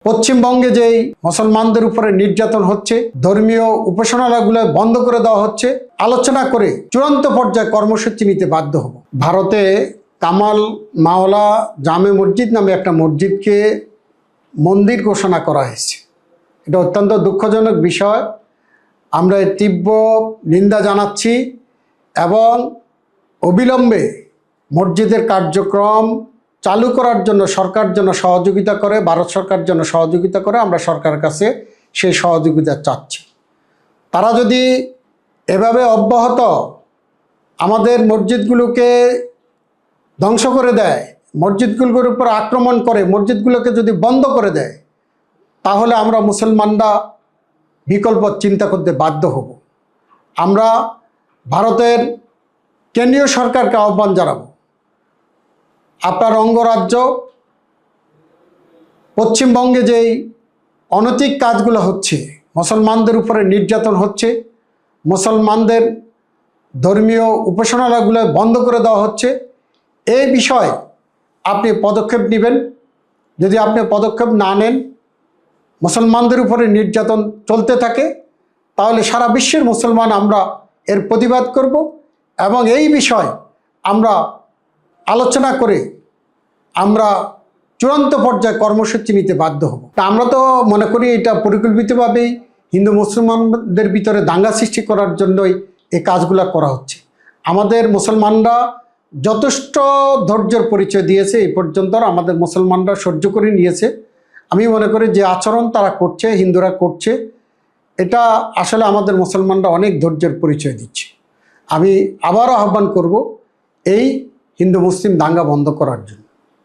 পশ্চিমবঙ্গে যেই মুসলমানদের উপরে নির্যাতন হচ্ছে, ধর্মীয় উপাসনালয়গুলো বন্ধ করে দেওয়া হচ্ছে, আলোচনা করে চূড়ান্ত পর্যায়ে কর্মসূচি নিতে বাধ্য হব। ভারতে কামাল মাওলা জামে মসজিদ নামে একটা মসজিদকে মন্দির ঘোষণা করা হয়েছে। এটা অত্যন্ত দুঃখজনক বিষয়। আমরা এর তীব্র নিন্দা জানাচ্ছি এবং অবিলম্বে মসজিদের কার্যক্রম চালু করার জন্য সরকার জন্য সহযোগিতা করে, ভারত সরকার জন্য সহযোগিতা করে, আমরা সরকারের কাছে সেই সহযোগিতা চাচ্ছি। তারা যদি এভাবে অব্যাহত আমাদের মসজিদগুলোকে ধ্বংস করে দেয়, মসজিদগুলোর উপর আক্রমণ করে, মসজিদগুলোকে যদি বন্ধ করে দেয়, তাহলে আমরা মুসলমানরা বিকল্প চিন্তা করতে বাধ্য হব। আমরা ভারতের কেন্দ্রীয় সরকারকে আহ্বান জানাবো, আপনার অঙ্গরাজ্য পশ্চিমবঙ্গে যেই অনৈতিক কাজগুলো হচ্ছে, মুসলমানদের উপরে নির্যাতন হচ্ছে, মুসলমানদের ধর্মীয় উপাসনালয়গুলো বন্ধ করে দেওয়া হচ্ছে, এই বিষয়ে আপনি পদক্ষেপ নেবেন। যদি আপনি পদক্ষেপ না নেন, মুসলমানদের উপরে নির্যাতন চলতে থাকে, তাহলে সারা বিশ্বের মুসলমান আমরা এর প্রতিবাদ করব এবং এই বিষয় আমরা আলোচনা করে আমরা চূড়ান্ত পর্যায়ে কর্মসূচি নিতে বাধ্য হব। তা আমরা তো মনে করি এটা পরিকল্পিতভাবেই হিন্দু মুসলমানদের ভিতরে দাঙ্গা সৃষ্টি করার জন্যই এই কাজগুলো করা হচ্ছে। আমাদের মুসলমানরা যথেষ্ট ধৈর্যের পরিচয় দিয়েছে, এই পর্যন্ত আমাদের মুসলমানরা সহ্য করে নিয়েছে। আমি মনে করি যে আচরণ তারা করছে, হিন্দুরা করছে, এটা আসলে আমাদের মুসলমানরা অনেক ধৈর্যের পরিচয় দিচ্ছে। আমি আবারও আহ্বান করব এই হিন্দু মুসলিম দাঙ্গা বন্ধ করার জন্য।